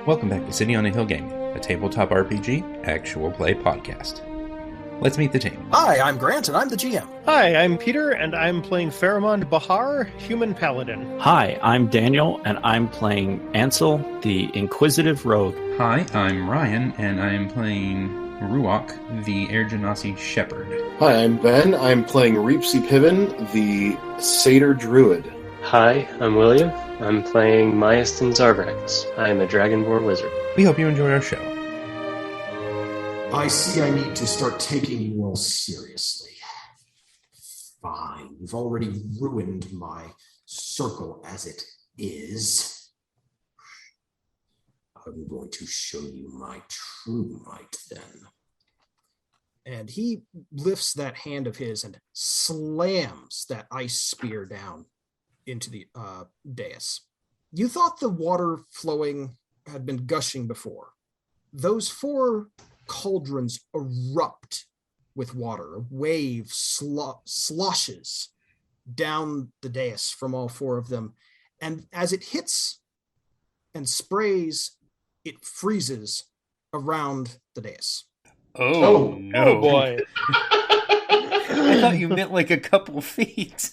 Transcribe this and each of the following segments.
Welcome back to City on a Hill Gaming, a tabletop RPG actual play podcast. Let's meet the team. Hi, I'm Grant, and I'm the GM. Hi, I'm Peter, and I'm playing Faramond Bahar, Human Paladin. Hi, I'm Daniel, and I'm playing Ansel, the Inquisitive Rogue. Hi, I'm Ryan, and I am playing Ruach, the Air Genasi Shepherd. Hi, I'm Ben. I'm playing Reepsy Piven, the Satyr Druid. Hi, I'm William. I'm playing Myastin Zarbrax. I am a Dragonborn wizard. We hope you enjoy our show. I see I need to start taking you all seriously. Fine, you've already ruined my circle as it is. I'm going to show you my true might then. And he lifts that hand of his and slams that ice spear down into the dais. You thought the water flowing had been gushing before. Those four cauldrons erupt with water. A wave sloshes down the dais from all four of them. And as it hits and sprays, it freezes around the dais. Oh no. Oh boy. I thought you meant like a couple feet.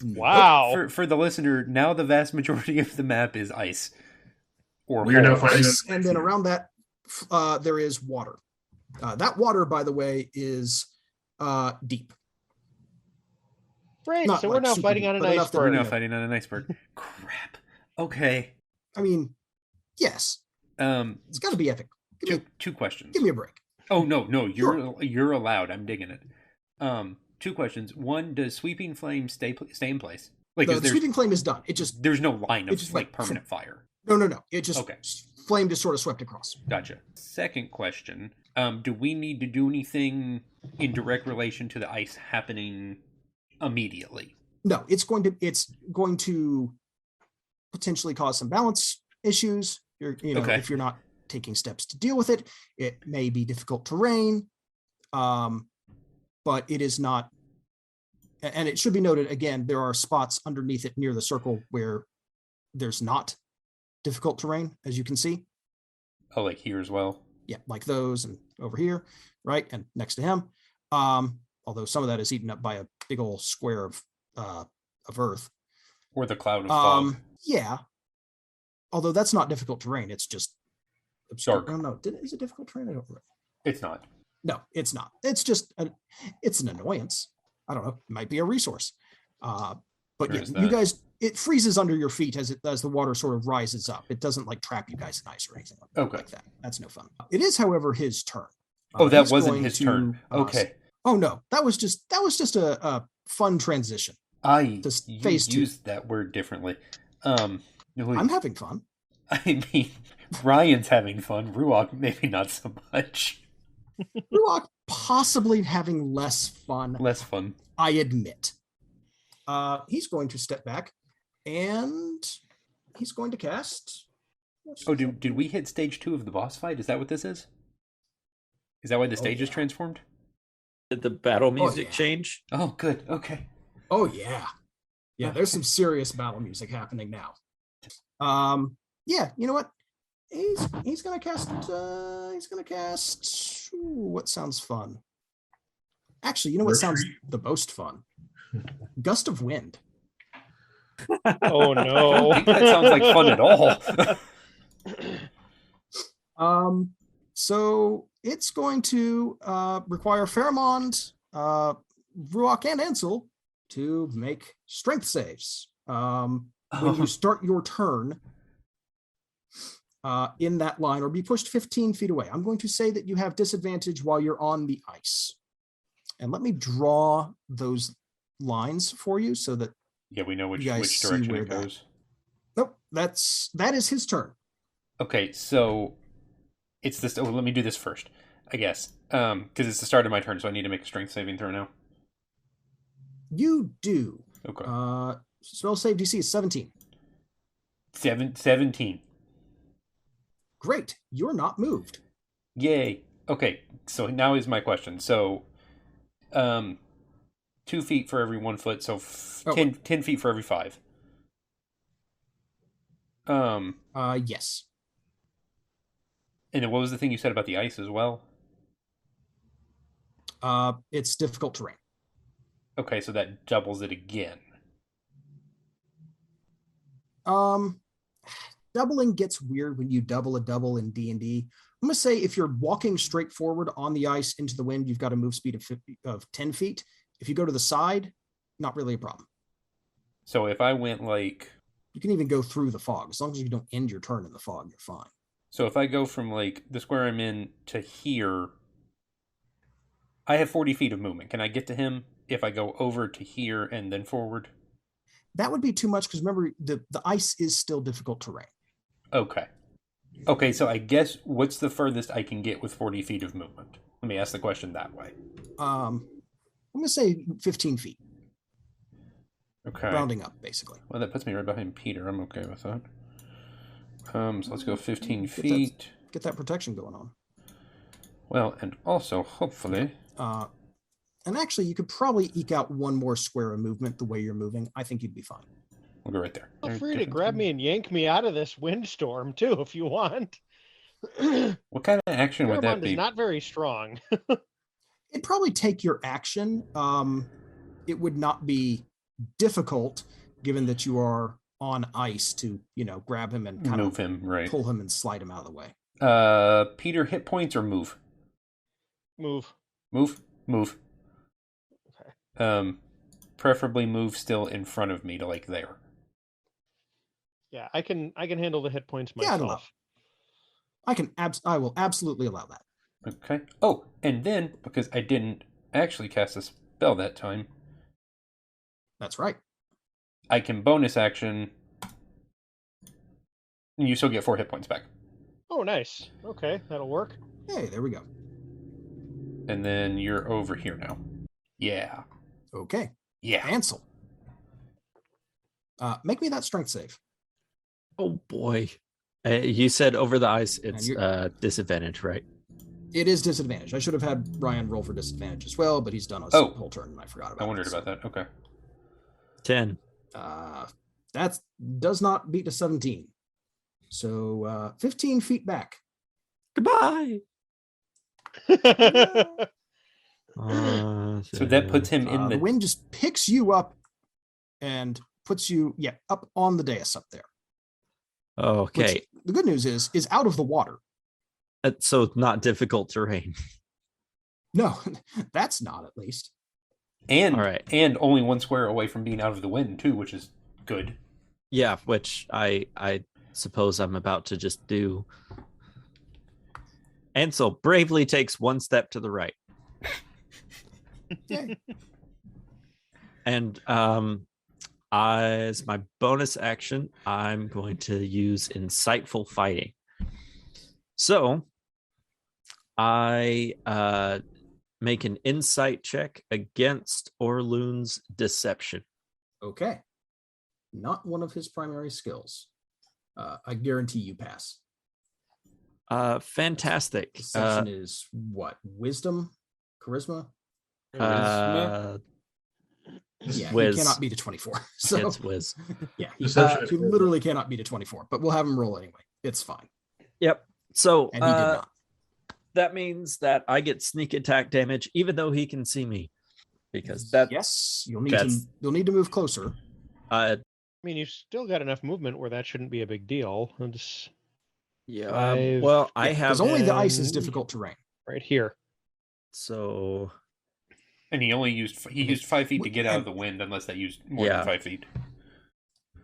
Wow. For the listener, now the vast majority of the map is ice. Or we are now fighting. And then around that, there is water. That water, by the way, is deep. Great, Not so like we're now super fighting deep, on an but enough that We're iceberg. now fighting on an iceberg. Crap. Okay. I mean, yes, it's got to be epic. Two questions. Give me a break. Oh no, Sure. you're allowed. I'm digging it. Two questions. One, does sweeping flame stay in place? Like, The sweeping flame is done. It just there's no line it of just like went permanent fire. no. It just Okay. flame just sort of swept across. Gotcha. Second question. Do we need to do anything in direct relation to the ice happening immediately? No, it's going to potentially cause some balance issues. Okay. If you're not taking steps to deal with it, it may be difficult terrain. But it is not, and it should be noted again, there are spots underneath it near the circle where there's not difficult terrain, as you can see. Oh, like here as well? Yeah, like those and over here, right? And next to him. Although some of that is eaten up by a big old square of earth. Or the cloud of fog. Yeah. Although that's not difficult terrain, it's just Dark. Oh no, is it difficult terrain? I don't remember. It's not. No, it's not. It's just it's an annoyance. I don't know. It might be a resource. But Where yeah, is you that? guys, it freezes under your feet as the water sort of rises up. It doesn't like trap you guys in ice or anything Okay. like that. That's no fun. It is, however, his turn. Oh, that He's wasn't going his to, turn. Okay. Oh no, that was just a fun transition. I Just phase two. used that word differently. I'm having fun. I mean, Ryan's having fun. Ruach, maybe not so much. Ruach possibly having less fun. Less fun. I admit. He's going to step back, and he's going to cast. Oh, did we hit stage 2 of the boss fight? Is that what this is? Is that why the stage is yeah. transformed? Did the battle music yeah. change? Oh, good. Okay. Oh yeah, yeah. There's some serious battle music happening now. Yeah. You know what? He's gonna cast. What sounds fun? Actually, you know what sounds the most fun? Gust of wind. Oh I don't no. think that sounds like fun at all. So it's going to require Faramond, Ruach, and Ansel to make strength saves. When you start your turn in that line, or be pushed 15 feet away, I'm going to say that you have disadvantage while you're on the ice. And let me draw those lines for you so that Yeah, we know which you guys see direction where it goes. nope, that is his turn. Okay, so it's this. Oh, let me do this first, I guess, because it's the start of my turn, so I need to make a strength saving throw now. You do. Okay. Spell save DC is 17. 17. Great. You're not moved. Yay. Okay, so now is my question. So, 2 feet for every 1 foot, so 10 feet for every 5. Yes. And then what was the thing you said about the ice as well? It's difficult terrain. Okay, so that doubles it again. Doubling gets weird when you double a double in D&D. I'm going to say if you're walking straight forward on the ice into the wind, you've got a move speed of 10 feet. If you go to the side, not really a problem. So if I went like... You can even go through the fog. As long as you don't end your turn in the fog, you're fine. So if I go from like the square I'm in to here, I have 40 feet of movement. Can I get to him if I go over to here and then forward? That would be too much because remember, the ice is still difficult terrain. Okay. Okay, so I guess what's the furthest I can get with 40 feet of movement? Let me ask the question that way. I'm going to say 15 feet. Okay. Rounding up, basically. Well, that puts me right behind Peter. I'm okay with that. So let's go 15 feet. Get that protection going on. Well, and also, hopefully... And actually, you could probably eke out one more square of movement the way you're moving. I think you'd be fine. We'll go right there. Feel free to grab me and yank me out of this windstorm, too, if you want. What kind of action would that Pheromone be? is not very strong. It'd probably take your action. It would not be difficult, given that you are on ice to, grab him and kind move of him, right? Pull him and slide him out of the way. Peter, hit points or move? Move. Move. Okay. Preferably move still in front of me to like there. Yeah, I can handle the hit points myself. I will absolutely allow that. Okay. Oh, and then because I didn't actually cast a spell that time. That's right. I can bonus action. And you still get 4 hit points back. Oh, nice. Okay, that'll work. Hey, there we go. And then you're over here now. Yeah. Okay. Yeah. Ansel. Make me that strength save. Oh boy. You said over the ice, it's disadvantage, right? It is disadvantage. I should have had Ryan roll for disadvantage as well, but he's done a whole turn and I forgot about it. I wondered about that. Okay. 10. That does not beat a 17. So 15 feet back. Goodbye. So that puts him in the wind just picks you up and puts you up on the dais up there. Okay. Which, the good news is out of the water. So not difficult terrain. No, that's not at least. And all right. And only 1 square away from being out of the wind too, which is good. Yeah, which I suppose I'm about to just do. Ansel bravely takes 1 step to the right. And as my bonus action, I'm going to use insightful fighting. So I make an insight check against Orloon's deception. Okay. Not one of his primary skills. I guarantee you pass. Fantastic. Deception is what? Wisdom? Charisma? Yeah, whiz. He cannot beat a 24. So it's whiz. Yeah, he literally cannot beat a 24, but we'll have him roll anyway. It's fine. Yep. So and he did not. That means that I get sneak attack damage, even though he can see me, because that. Yes, you'll need to move closer. I mean, you've still got enough movement where that shouldn't be a big deal. Yeah. Well, I have because only the ice is difficult terrain. Right here. So. And he used 5 feet to get out of the wind, unless they used more than 5 feet.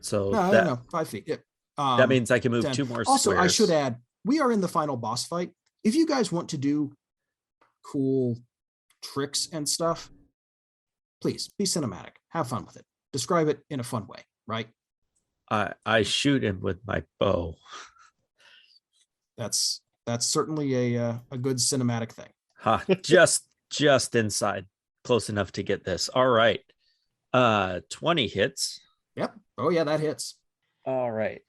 So no, 5 feet. Yeah. That means I can move 2 more also, squares. I should add, we are in the final boss fight. If you guys want to do cool tricks and stuff, please be cinematic. Have fun with it. Describe it in a fun way, right? I shoot him with my bow. That's certainly a good cinematic thing. Just inside, close enough to get this. All right, 20 hits. Yep. Oh yeah, that hits. All right,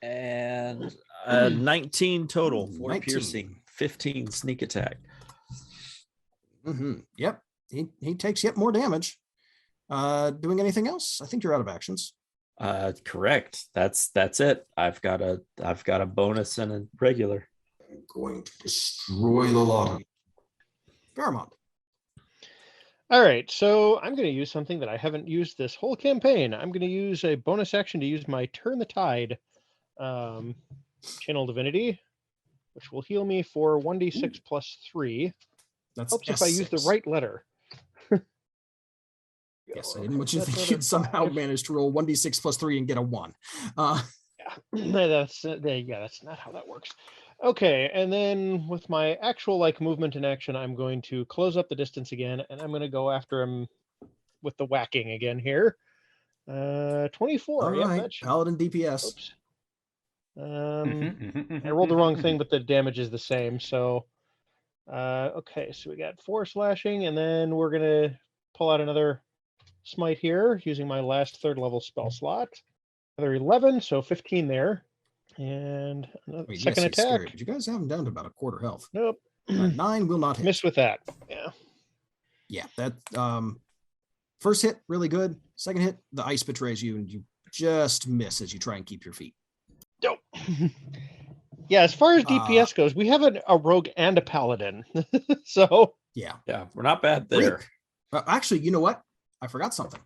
and 19 total, 4 19. piercing, 15 sneak attack. Mm-hmm. Yep. He takes yet more damage. Doing anything else? I think you're out of actions. Correct. That's it. I've got a bonus and a regular. going to destroy the lot of you. Fairmont. All right, so I'm going to use something that I haven't used this whole campaign. I'm going to use a bonus action to use my Turn the Tide Channel Divinity, which will heal me for 1d6 plus 3. That's Helps if S6. I use the right letter. Yes, I didn't want you to think you'd somehow manage to roll 1d6 plus 3 and get a 1. Yeah, that's not how that works. Okay, and then with my actual movement and action, I'm going to close up the distance again, and I'm going to go after him with the whacking again here. 24. All Yep, right, that should... Paladin DPS. Oops. I rolled the wrong thing, but the damage is the same. So, okay, so we got 4 slashing, and then we're going to pull out another smite here using my last 3rd level spell slot. Another 11, so 15 there. And another second attack. Scary, but you guys have him down to about a quarter health. Nope. 9 will not hit. Miss with that. Yeah. Yeah, that first hit, really good. Second hit, the ice betrays you, and you just miss as you try and keep your feet. Nope. Yeah, as far as DPS goes, we have a rogue and a paladin. So yeah, we're not bad there. Actually, you know what? I forgot something.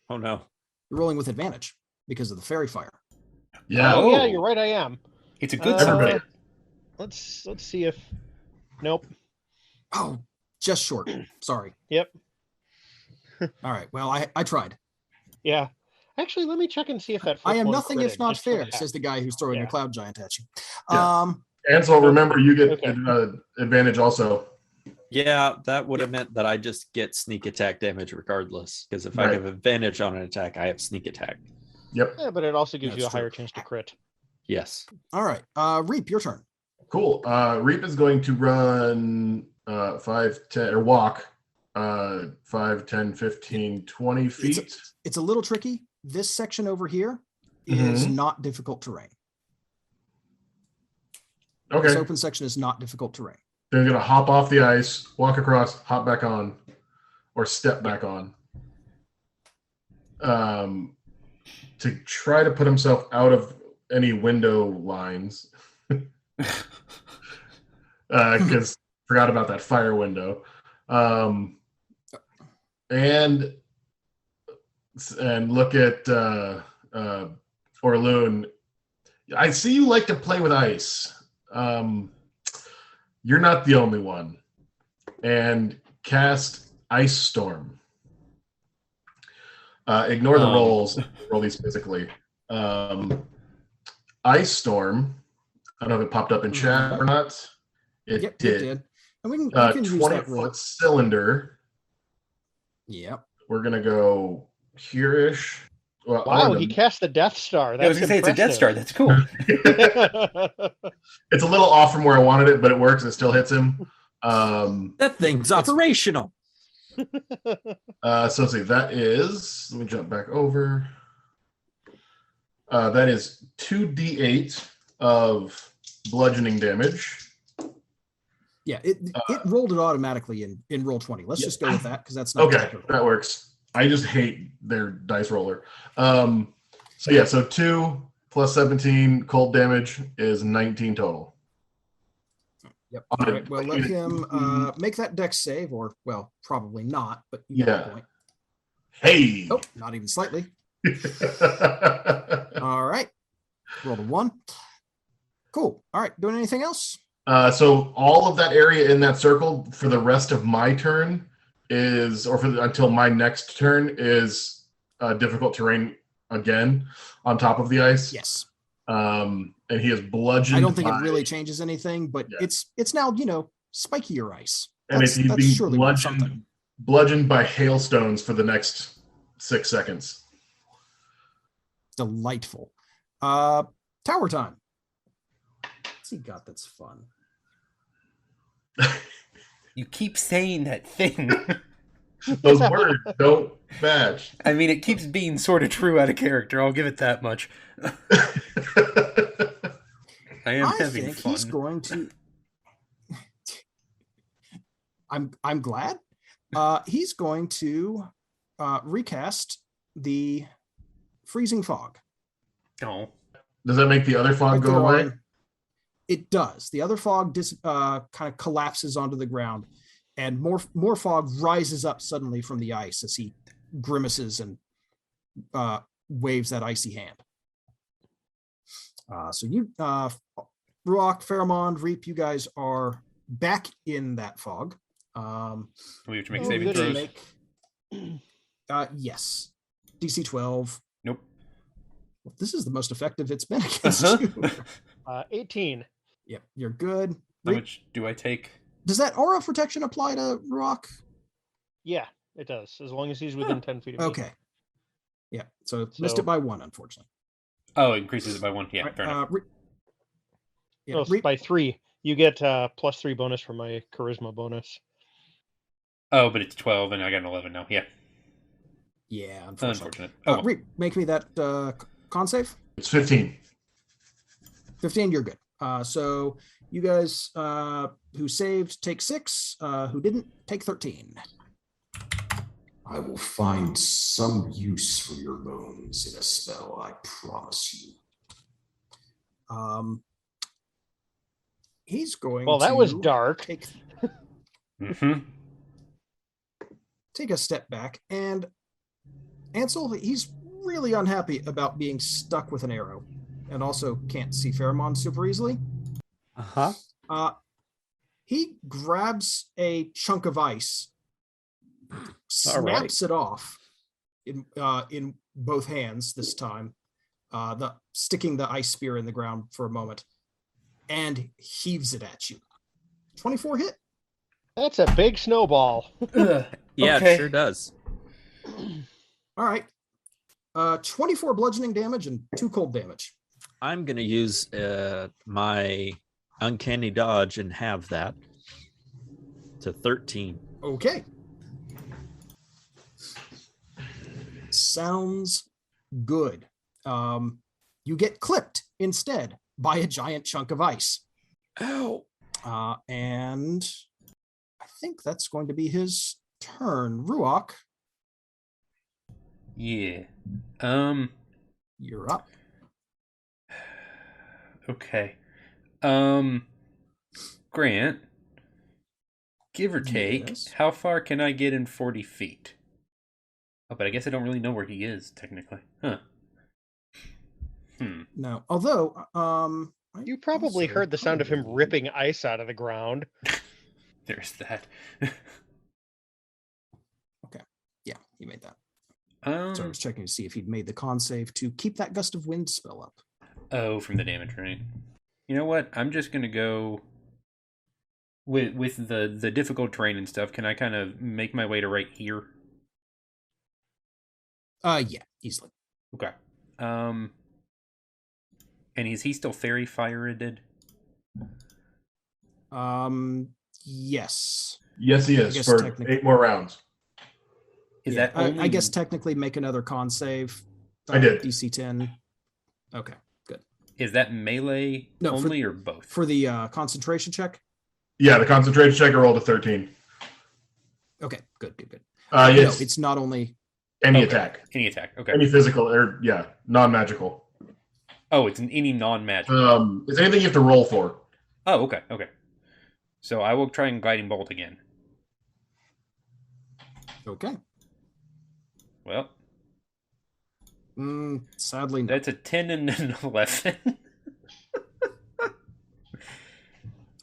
Oh no. You're rolling with advantage because of the fairy fire. Yeah. Oh, yeah, you're right. I am. It's a good sign. Let's see if. Nope. Oh, just short. Sorry. Yep. All right. Well, I tried. Yeah. Actually, let me check and see if that. I am one nothing critted, if not just for the fair, heck. says the guy who's throwing a cloud giant at you. Yeah. Ansel, remember you get advantage also. Yeah, that would have meant that I just get sneak attack damage regardless. Because if I Right. have advantage on an attack, I have sneak attack. Yep. Yeah, but it also gives That's you a true. higher chance to crit. Yes. All right. Reap, your turn. Cool. Reap is going to run 5, 10, or walk 5, 10, 15, 20 feet. It's a little tricky. This section over here is not difficult terrain. Okay. This open section is not difficult terrain. They're going to hop off the ice, walk across, hop back on, or step back on. To try to put himself out of any window lines. Because forgot about that fire window. And look at Orloon. I see you like to play with ice. You're not the only one. And cast Ice Storm. Ignore the rolls. Roll these physically. Ice Storm. I don't know if it popped up in chat or not. It did. And we can use that 20-foot cylinder. Yep. We're going to go here-ish. Well, Wow, he cast the Death Star. I was going to say it's a Death Star. That's cool. It's a little off from where I wanted it, but it works. It still hits him. That thing's operational. So let's see. That is, let me jump back over. That is 2d8 of bludgeoning damage. Yeah, it rolled it automatically in roll 20. Let's just go with that because that's not okay. technical. That works. I just hate their dice roller. So 2 plus 17 cold damage is 19 total. Yep. All right. Well, let him make that dex save, or well, probably not, but you get the point. Hey. Oh, not even slightly. All right. Roll a 1. Cool. All right. Doing anything else? So all of that area in that circle for the rest of my turn until my next turn is difficult terrain again on top of the ice. Yes. And he is bludgeoned. I don't think it really changes anything, but it's now, spikier ice. And he's being bludgeoned by hailstones for the next 6 seconds. Delightful. Tower time. What's he got that's fun? You keep saying that thing. Those words don't match. I mean, it keeps being sort of true out of character. I'll give it that much. I think fun. He's going to. I'm glad. He's going to recast the freezing fog. Oh. Does that make the other fog go away? It does. The other fog kind of collapses onto the ground, and more fog rises up suddenly from the ice as he grimaces and waves that icy hand. So you, Ruach, Pheromond, Reap, you guys are back in that fog. We have to make Oh, saving goody. throws. Yes. DC 12. Nope. Well, this is the most effective it's been against you. 18. Yep, you're good. How Reap, much do I take? does that aura of protection apply to Ruach? Yeah, it does. As long as he's within 10 feet of me. Okay. Yeah, so missed So- it by 1, unfortunately. Oh, it increases it by 1. Yeah, fair enough. Yeah, No, Reap, by 3. You get +3 bonus for my charisma bonus. Oh, but it's 12, and I got an 11 now. Yeah, yeah, unfortunately. unfortunate. Oh, well. Reap, make me that con save. It's 15. 15, you're good. So you guys who saved take 6, who didn't take 13. I will find some use for your bones in a spell, I promise you. He's going Well, to that was dark. Mhm. take a step back, and Ansel, he's really unhappy about being stuck with an arrow, and also can't see Pheromone super easily. Uh-huh. He grabs a chunk of ice, snaps it off in both hands this time, sticking the ice spear in the ground for a moment, and heaves it at you. 24 hit. That's a big snowball. Yeah, Okay. it sure does. All right. 24 bludgeoning damage and 2 cold damage. I'm going to use my uncanny dodge and have that to 13. Okay. Sounds good. You get clipped instead by a giant chunk of ice. Ow. And I think that's going to be his turn. Ruach, Yeah. you're up. Okay. Grant, give or take, Yes. how far can I get in 40 feet? Oh, but I guess I don't really know where he is, technically. Huh. No, although You probably also heard the sound of him probably- ripping ice out of the ground. There's that. Yeah, he made that. So I was checking to see if he'd made the con save to keep that gust of wind spell up. Oh, from the damage, right? You know what? I'm just gonna go with the difficult terrain and stuff. Can I kind of make my way to right here? Yeah, easily. Okay. And is he still fairy fired? Yes. Yes, he I is guess for technically- 8 more rounds. Is Yeah, that only... I guess technically make another con save. I did. DC 10. Okay, good. Is that melee No, for- only or both? For the concentration check? Yeah, the concentration check I rolled a 13. Okay, good. No, No, it's not only... any Okay. attack, Any attack. Okay. any physical, or non-magical. Oh, it's any non-magic. It's anything you have to roll for. Oh, okay. Okay. So I will try and guiding bolt again. Okay. Well, Sadly, no. that's a 10 and an 11.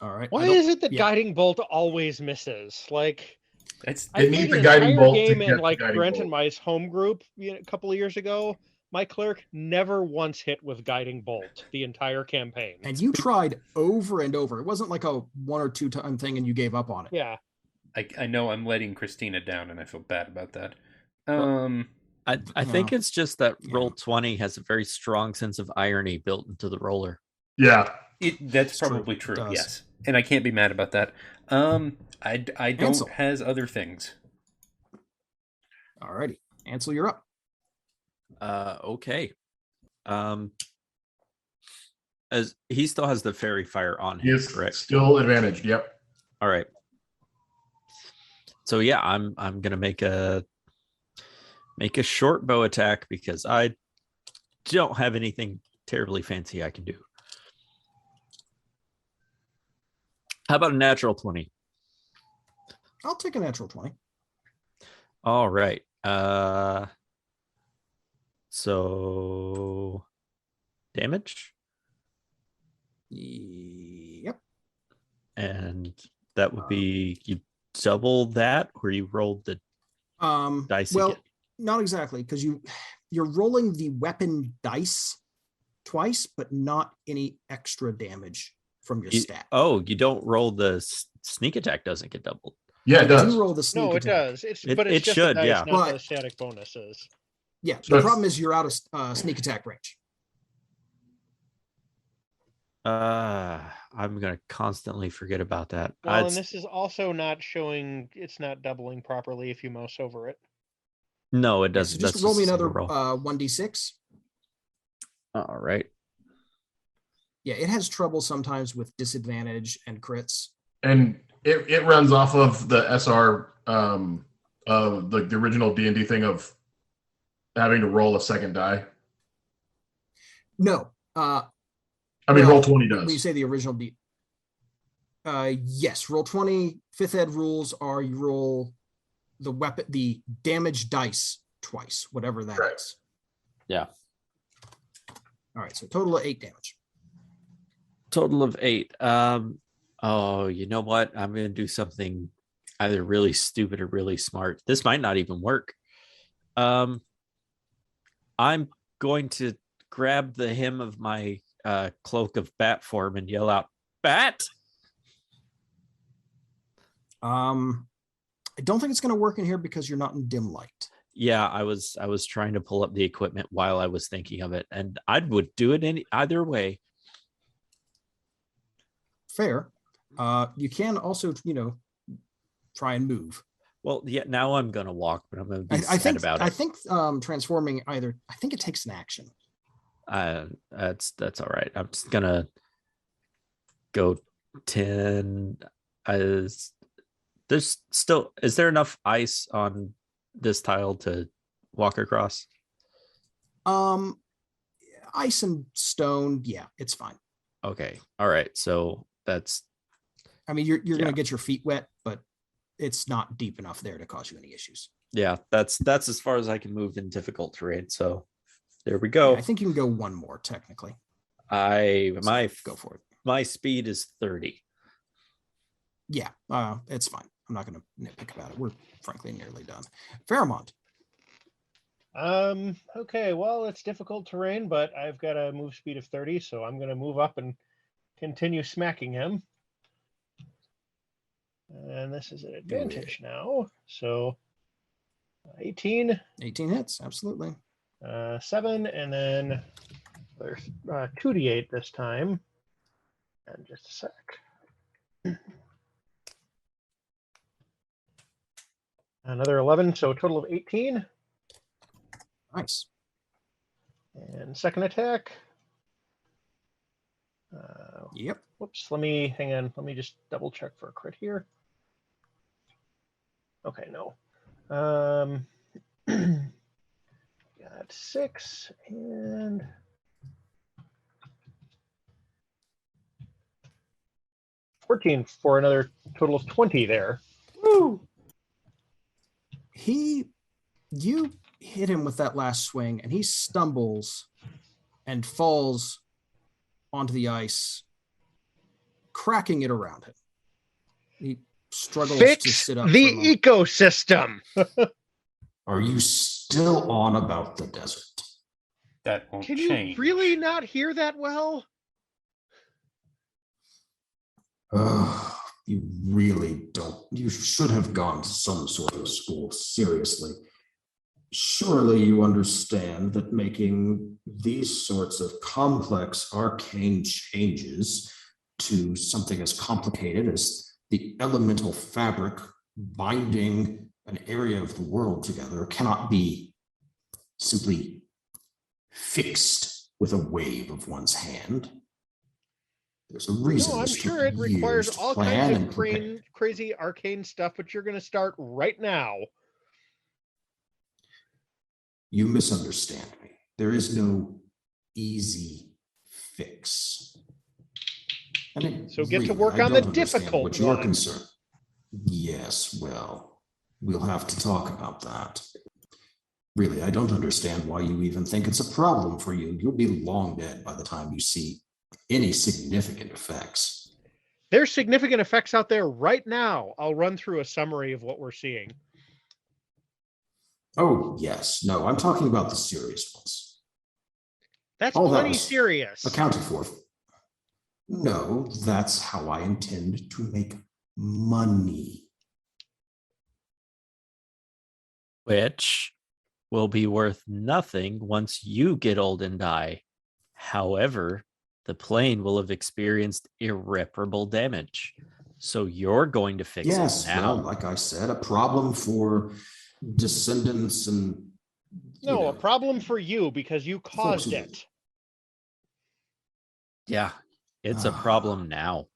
All right. Why I don't- is it that yeah. guiding bolt always misses? Like, That's I It played needs a an guiding entire bolt to game get in the like guiding Brent bolt. and my home group a couple of years ago. My cleric never once hit with guiding bolt the entire campaign. And you tried over and over. It wasn't like a 1 or 2 time thing and you gave up on it. Yeah, I know I'm letting Christina down, and I feel bad about that. I think it's just that Yeah. roll 20 has a very strong sense of irony built into the roller. Yeah. That's It's true. probably It true. does. Yes, and I can't be mad about that. I don't Ansel. has other things. All righty. Ansel, you're up. Okay. As he still has the fairy fire on He him, is correct? still advantaged. Yep. All right. So yeah, I'm gonna make a short bow attack because I don't have anything terribly fancy I can do. How about a natural 20? I'll take a natural 20. All right. So damage, Yep. and that would be you double that, or you rolled the dice Well, again. not exactly, because you're rolling the weapon dice twice, but not any extra damage from your stat. Oh, you don't roll the sneak attack, doesn't get doubled. Yeah, it You does. do roll the sneak No, it attack. does. It's It- but it's it just should, the dice, yeah. not But- the static bonuses. Yeah, So the problem is you're out of sneak attack range. I'm gonna constantly forget about that. Well, and this is also not showing. It's not doubling properly if you mouse over it. No, it Yeah, so doesn't. just That's roll me a single another roll. 1d6. All right. Yeah, it has trouble sometimes with disadvantage and crits. And it runs off of the SR, the original D&D thing of having to roll a second die. No, I mean, well, roll 20 when you does. say the original D, yes, roll 20. 5th ed rules are you roll the damage dice twice, whatever that is. Correct. Yeah. All right, so total of 8 damage. Total of 8. Oh, you know what? I'm gonna do something either really stupid or really smart. This might not even work. I'm going to grab the hem of my cloak of bat form and yell out, "Bat!" I don't think it's going to work in here because you're not in dim light. Yeah, I was trying to pull up the equipment while I was thinking of it, and I would do it either way. Fair. You can also, try and move. Well, yeah, now I'm gonna walk, but I'm gonna be I sad think about it. I think transforming I think it takes an action. That's all right. I'm just gonna go 10. Is there enough ice on this tile to walk across? Ice and stone, yeah, it's fine. Okay. All right. So that's I mean, you're Yeah. gonna get your feet wet, but it's not deep enough there to cause you any issues. that's as far as I can move in difficult terrain. So there we Yeah, go. I think you can go one more technically. My Go for it. my speed is 30. Yeah, it's fine. I'm not gonna nitpick about it. We're frankly nearly done. Fairmont. Okay, well, it's difficult terrain, but I've got a move speed of 30, so I'm going to move up and continue smacking him. And this is an advantage now. So 18, 18 hits, absolutely. 7, and then there's 2d8 this time. And just a sec. Another 11, so a total of 18. Nice. And second attack. Yep. Whoops, hang on. Let me just double check for a crit here. Okay, no. Got 6 and 14 for another total of 20 there. Woo! You hit him with that last swing, and he stumbles and falls onto the ice, cracking it around him. He struggles to Fix sit up. for a the moment. ecosystem. Are you still on about the desert? That won't Can change. you really not hear that well? You really don't. You should have gone to some sort of school. Seriously. Surely you understand that making these sorts of complex arcane changes to something as complicated as the elemental fabric binding an area of the world together cannot be simply fixed with a wave of one's hand. There's a reason. No, I'm this took sure it requires years to all plan kinds and of prepare. crazy arcane stuff, but you're going to start right now. You misunderstand me. There is no easy fix. So get to Really, work I on the don't understand difficult what your one. concern. Yes, well, we'll have to talk about that. Really, I don't understand why you even think it's a problem for you. You'll be long dead by the time you see any significant effects. There's significant effects out there right now. I'll run through a summary of what we're seeing. Oh, yes. No, I'm talking about the serious ones. That's All that plenty was serious. accounted for. No, that's how I intend to make money. Which will be worth nothing once you get old and die. However, the plane will have experienced irreparable damage. So you're going to fix Yes, it now. well, like I said, a problem for descendants and No, a problem for you because you caused folks who- it. Yeah, it's a problem now.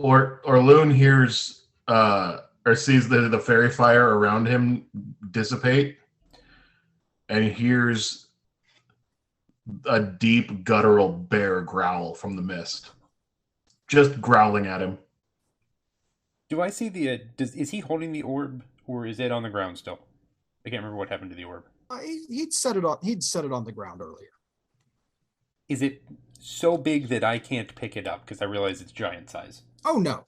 Or Loon hears or sees the fairy fire around him dissipate, and hears a deep guttural bear growl from the mist, just growling at him. Do I see the? Is he holding the orb, or is it on the ground still? I can't remember what happened to the orb. He'd set it on. He'd set it on the ground earlier. Is it so big that I can't pick it up because I realize it's giant size? Oh no,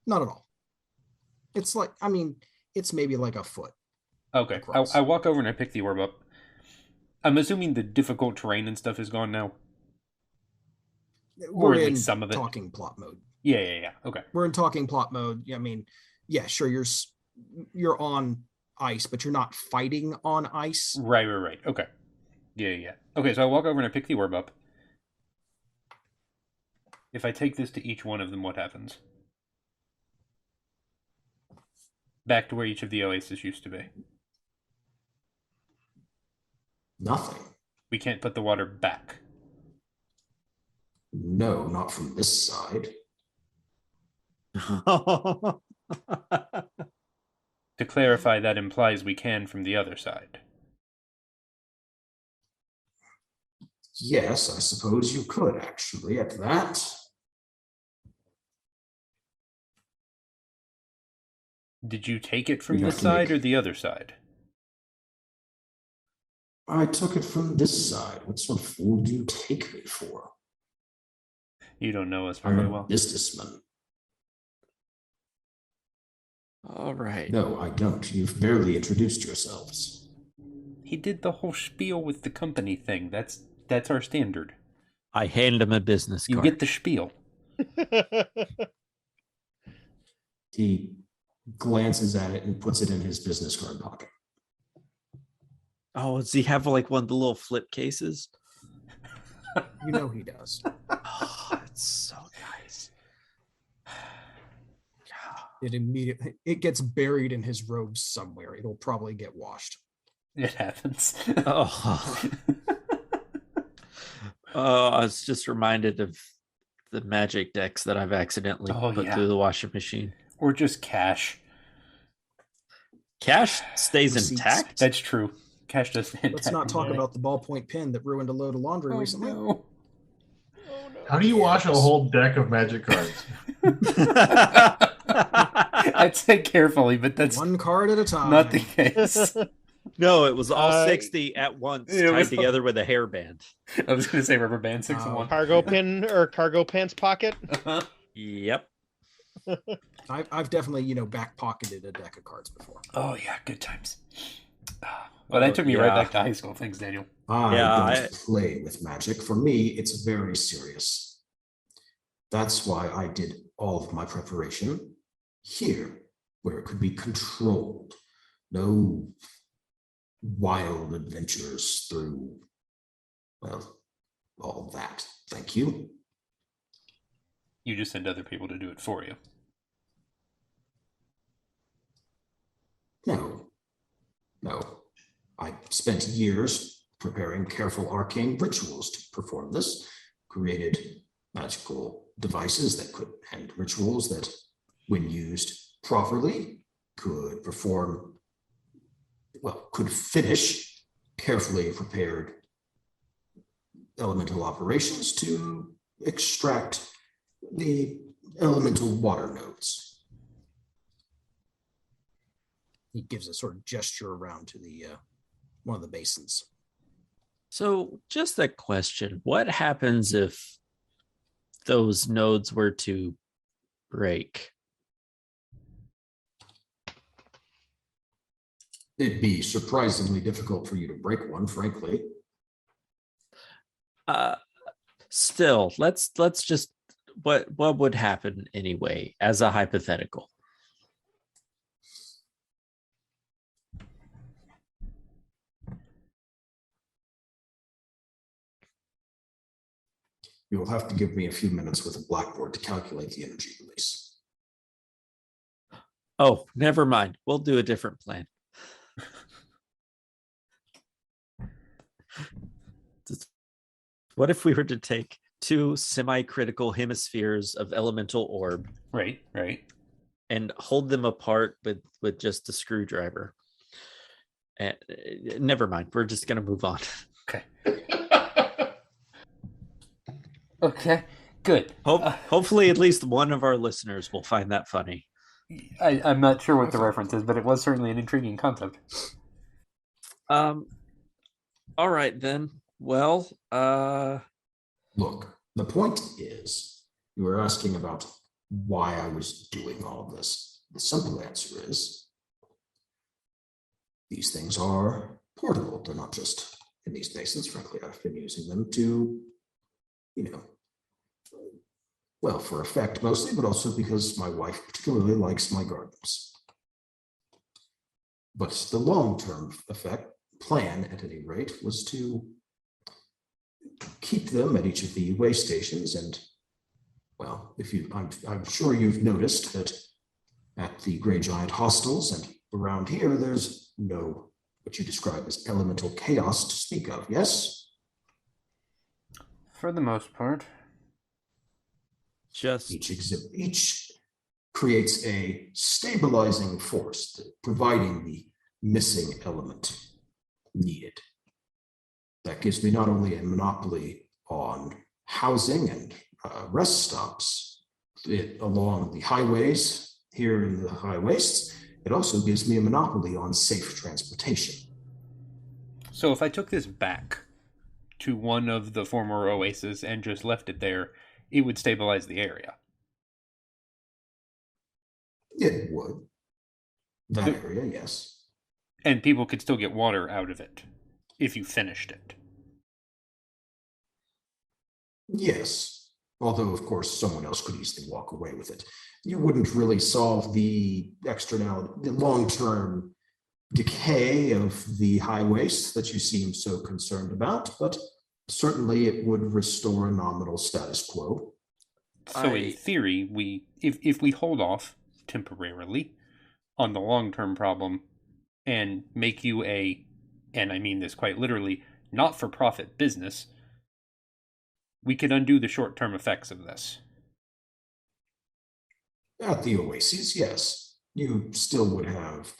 not at all. It's like, I mean, it's maybe like a foot. Okay, I walk over and I pick the orb up. I'm assuming the difficult terrain and stuff is gone now. We're Or at in least some of it. talking plot mode. Yeah. Okay. We're in talking plot mode. I mean, yeah, sure, you're on ice, but you're not fighting on ice. Right. Okay. Yeah. Okay, so I walk over and I pick the orb up. If I take this to each one of them, what happens? Back to where each of the oases used to be. Nothing. We can't put the water back. No, not from this side. To clarify, that implies we can from the other side. Yes, I suppose you could actually at that. Did you take it from We'd have this to side make- or the other side? I took it from this side. What sort of fool do you take me for? You don't know us I'm very a well. businessman. All right. No, I don't. You've barely introduced yourselves. He did the whole spiel with the company thing. That's our standard. I hand him a business You card. get the spiel. He glances at it and puts it in his business card pocket. Oh, does he have like one of the little flip cases? You know he does. Oh, it's so nice. It gets buried in his robes somewhere. It'll probably get washed. It happens. Oh. Oh, I was just reminded of the magic decks that I've accidentally put through the washing machine. Or just cash. Cash stays Receipts. intact? That's true. Cash does stay Let's not intact. talk about the ballpoint pen that ruined a load of laundry recently. No. How do you wash a whole deck of magic cards? I'd say carefully, but that's One card at a time. not the case. No, it was all 60 at once, it was- tied together with a hairband. I was going to say rubber band 6 and 1. Cargo pin or cargo pants pocket. Yep. I've definitely, back pocketed a deck of cards before. Oh, yeah. Good times. Well, that took me right back to high school. Thanks, Daniel. I don't play with magic. For me, it's very serious. That's why I did all of my preparation here, where it could be controlled. No wild adventures through, well, all that. Thank you. You just send other people to do it for you. No. I spent years preparing careful arcane rituals to perform this, created magical devices that could end rituals that, when used properly, could finish carefully prepared elemental operations to extract the elemental water nodes. He gives a sort of gesture around to the one of the basins. So, just a question: what happens if those nodes were to break? It'd be surprisingly difficult for you to break one, frankly. Still, let's just what would happen anyway as a hypothetical? You'll have to give me a few minutes with a blackboard to calculate the energy release. Oh, never mind. We'll do a different plan. What if we were to take 2 semi-critical hemispheres of elemental orb, Right. and hold them apart with just a screwdriver? And never mind. We're just gonna move on. Okay. Okay. Good. Hopefully, at least one of our listeners will find that funny. I'm not sure what the reference is, but it was certainly an intriguing concept. All right then. Well, Look, the point is, you were asking about why I was doing all of this. The simple answer is, these things are portable. They're not just in these basins. Frankly, I've been using them to, well, for effect mostly, but also because my wife particularly likes my gardens. But the long-term plan, at any rate, was to keep them at each of the way stations. And, well, I'm sure you've noticed that at the Grey Giant hostels and around here, there's no what you describe as elemental chaos to speak of, yes? For the most part. just Each creates a stabilizing force, providing the missing element needed. That gives me not only a monopoly on housing and rest stops along the highways here in the high wastes, it also gives me a monopoly on safe transportation. So if I took this back to one of the former oases and just left it there, it would stabilize the area. It would. That area, yes. And people could still get water out of it if you finished it. Yes. Although, of course, someone else could easily walk away with it. You wouldn't really solve the externality, the long-term decay of the high waste that you seem so concerned about, but certainly it would restore a nominal status quo. So in theory, if we hold off temporarily on the long-term problem and make you and I mean this quite literally, not-for-profit business, we could undo the short-term effects of this. At the oases, yes. You still would have,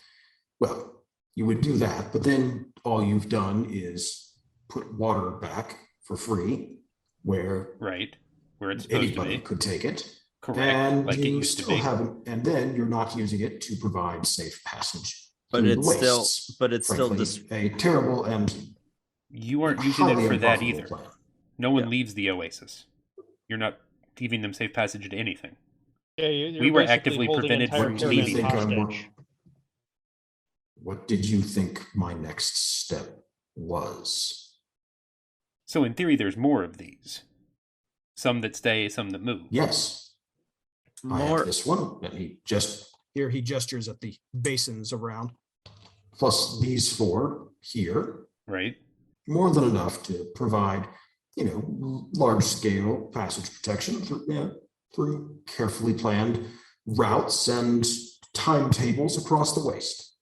well, you would do that, but then all you've done is put water back for free where it's supposed anybody to be. could take it. Correct. And like it you used to still be. haven't, and then you're not using it to provide safe passage. but through the it's still wastes. but it's Frankly, still a terrible and You aren't using it highly for that unprofitable either. plan. No one Yeah. leaves the oasis. You're not giving them safe passage to anything. Yeah, you're We were basically actively holding prevented entire from pyramids leaving. hostage. What did you think my next step was? So in theory, there's more of these. Some that stay, some that move. Yes, I more. have this one, and he gestures at the basins around. plus these 4 here, Right? more than enough to provide, large scale passage protection through carefully planned routes and timetables across the waste.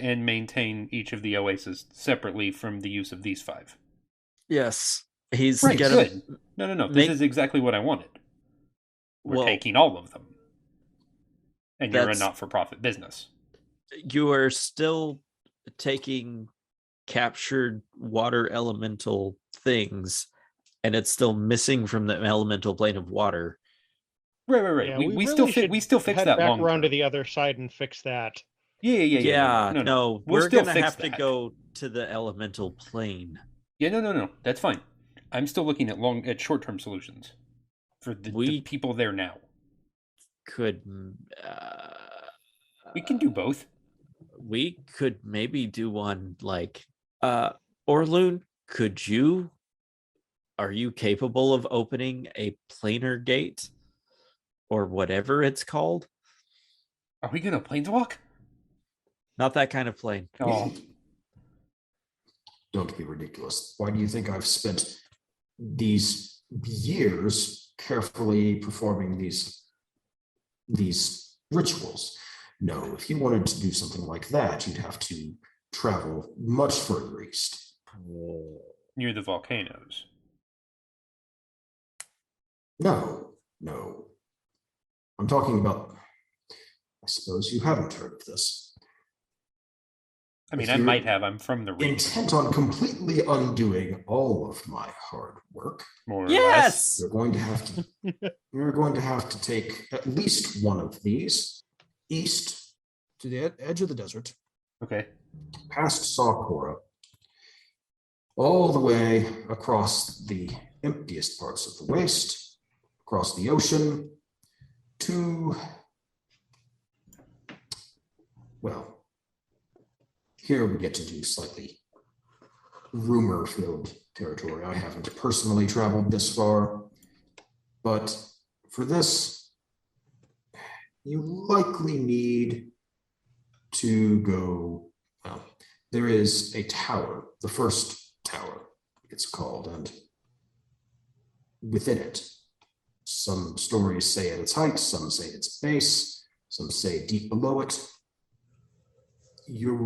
And maintain each of the oases separately from the use of these 5. Yes, he's Right, gonna good. No. This is exactly what I wanted. We're taking all of them. And you're a That's- not-for-profit business. You are still taking captured water elemental things and it's still missing from the elemental plane of water. Right. Yeah, We really still fix head that back long around to term. the other side and fix that. Yeah. No, We'll we're still gonna fix have to that. go to the elemental plane. Yeah, no. That's fine. I'm still looking at short term solutions for the people there now. Could We can do both. we could maybe do one like Orloon, are you capable of opening a planar gate or whatever it's called? Are we gonna planeswalk? Not that kind of plane. Oh, Don't be ridiculous. Why do you think I've spent these years carefully performing these rituals? No, if you wanted to do something like that, you'd have to travel much further east. near the volcanoes. No. I'm talking about, I suppose you haven't heard of this. I mean, If I you're might have. I'm from the region, Intent on completely undoing all of my hard work, more or less. you're going to have to take at least one of these east to the edge of the desert, Okay. past Sakura, all the way across the emptiest parts of the waste, across the ocean, to, well, here we get to do slightly rumor-filled territory. I haven't personally traveled this far, but for this, you likely need to go, well, there is a tower, the first tower, it's called, and within it, some stories say at its height, some say its base, some say deep below it. You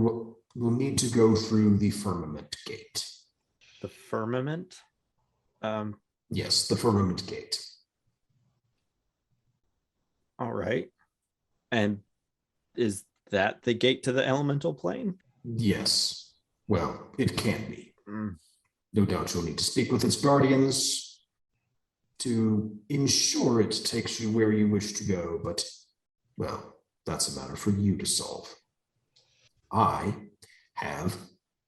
will need to go through the firmament gate. The firmament? Yes, the firmament gate. All right. And is that the gate to the elemental plane? Yes. Well, it can be. Mm. No doubt you'll need to speak with its guardians to ensure it takes you where you wish to go, but, well, that's a matter for you to solve. I have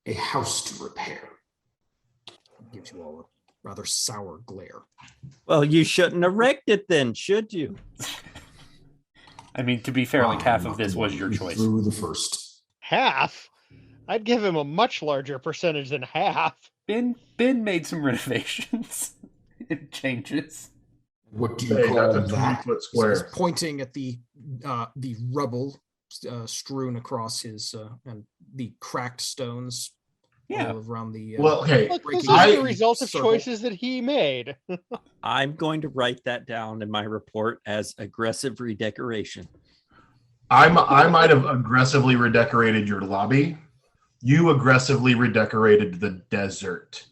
a house to repair. Gives you all a rather sour glare. Well, you shouldn't erect it then, should you? I mean, to be fair, like half I'm of not this the was one your who choice. threw the first. Half? I'd give him a much larger percentage than half. Ben made some renovations. It changes. What do you Hey, call that's a that? 20-foot He's square. pointing at the rubble strewn across his and the cracked stones Yeah. all around the. Well, okay. Look, this is breaking the result of circle. choices that he made. I'm going to write that down in my report as aggressive redecoration. I might have aggressively redecorated your lobby. You aggressively redecorated the desert.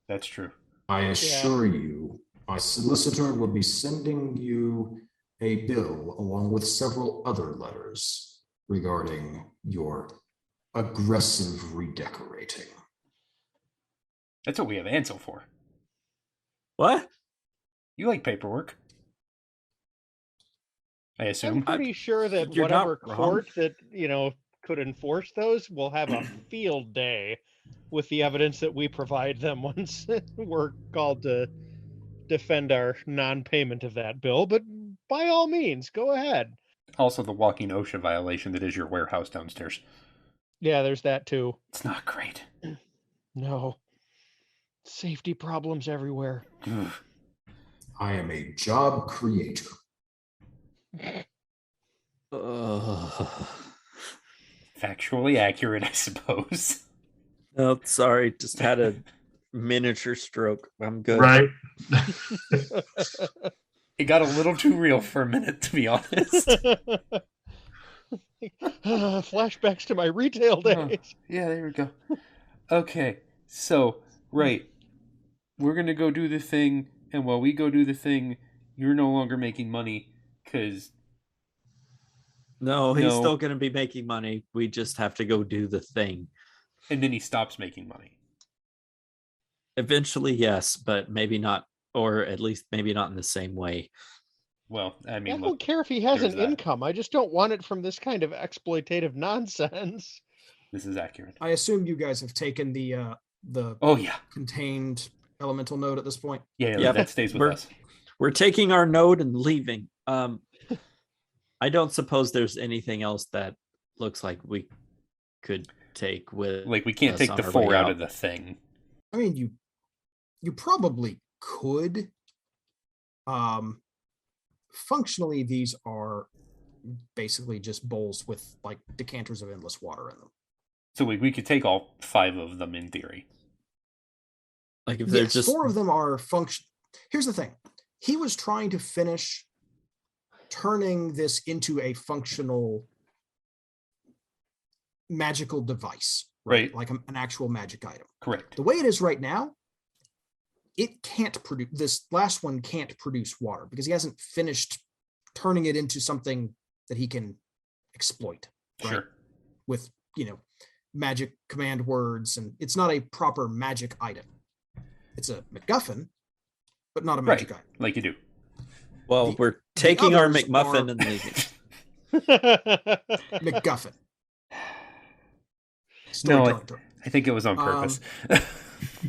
That's true. I assure you, my solicitor will be sending you a bill along with several other letters regarding your aggressive redecorating. That's what we have Ansel for. What? You like paperwork, I I'm assume. pretty sure that You're not whatever wrong. court that, could enforce those will have a field day with the evidence that we provide them once we're called to defend our non-payment of that bill. But by all means, go ahead. Also, the walking OSHA violation that is your warehouse downstairs. Yeah, there's that too. It's not great. No. Safety problems everywhere. Ugh. I am a job creator. Factually accurate, I suppose. Oh, sorry. Just had a miniature stroke. I'm good. Right? It got a little too real for a minute, to be honest. Flashbacks to my retail days. Yeah, there we go. Okay, so, right. We're going to go do the thing, and while we go do the thing, you're no longer making money, because... No, he's No. still going to be making money. We just have to go do the thing. And then he stops making money. Eventually, yes, but maybe not, or at least maybe not in the same way. Well, I I mean, don't look, care if he has there's an that. income. I just don't want it from this kind of exploitative nonsense. This is accurate. I assume you guys have taken the Oh yeah, contained elemental node at this point. yeah, Yep. that stays with We're- us. We're taking our node and leaving. I don't suppose there's anything else that looks like we could take with. Like we can't us take on the our 4 way out out. of the thing. I mean, you probably could. Functionally, these are basically just bowls with like decanters of endless water in them. So we could take all 5 of them in theory. Like if they're Yes, just 4 of them are function. Here's the thing: he was trying to finish turning this into a functional magical device, Right. Like an actual magic item. Correct. The way it is right now, it can't produce. This last one can't produce water because he hasn't finished turning it into something that he can exploit. Right? Sure. With magic command words, and it's not a proper magic item. It's a MacGuffin, but not a magic Right. item. Like you do. well, the- we're taking our others McMuffin are- and leaving. MacGuffin. No, Storytelling term. I think it was on purpose.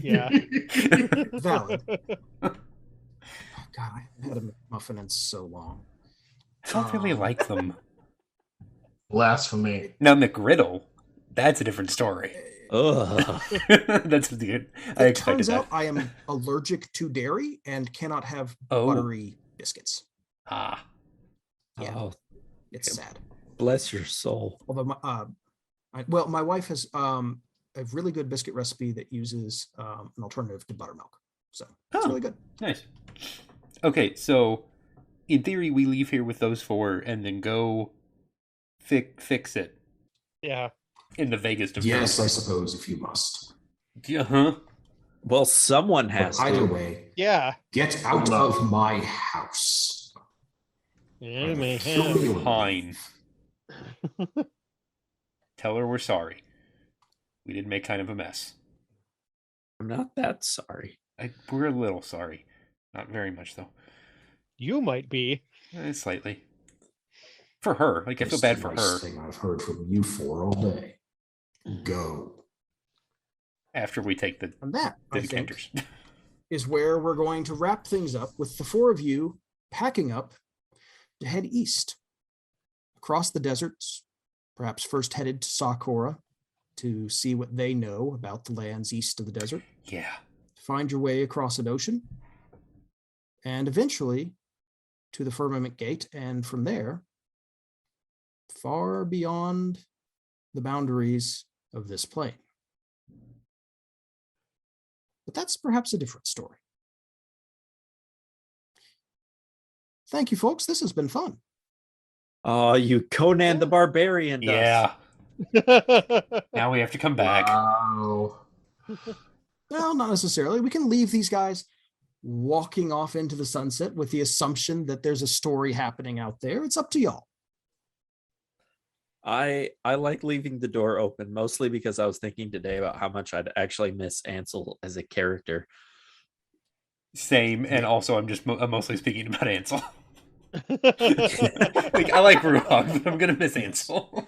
Yeah. Valid. God, I haven't had a McMuffin in so long. I don't really like them. Blasphemy. Now McGriddle, that's a different story. Ugh. That's good. I It expected turns that. out I am allergic to dairy and cannot have Oh. buttery biscuits. Ah, Yeah. Oh, It's sad. bless your soul. Although my wife has a really good biscuit recipe that uses an alternative to buttermilk. So it's Oh. really good. nice. Okay, so in theory, we leave here with those 4 and then go fix it Yeah. in the vaguest of Yes, I terms. suppose if you must. Uh-huh. Well, someone But has either to. way, Yeah. get out No. of my house. Yeah, Either kill me or Fine. leave. Tell her we're sorry. We did make kind of a mess. I'm not that sorry. We're a little sorry. Not very much, though. You might be. Slightly. For her. Like, I feel Most bad for nice her thing I've heard from you for all day. Go. after we take the And that, I think, decanters. is where we're going to wrap things up with the 4 of you packing up to head east across the deserts, perhaps first headed to Sakura to see what they know about the lands east of the desert, Yeah. find your way across an ocean, and eventually to the Firmament Gate, and from there, far beyond the boundaries of this plane. But that's perhaps a different story. Thank you, folks. This has been fun. Oh, you Conan the Barbarian. Yeah. Now we have to come back. Wow. Well, not necessarily. We can leave these guys walking off into the sunset with the assumption that there's a story happening out there. It's up to y'all. I like leaving the door open, mostly because I was thinking today about how much I'd actually miss Ansel as a character. Same, and also I'm mostly speaking about Ansel. Like, I like Ruhog, but I'm gonna miss Ansel.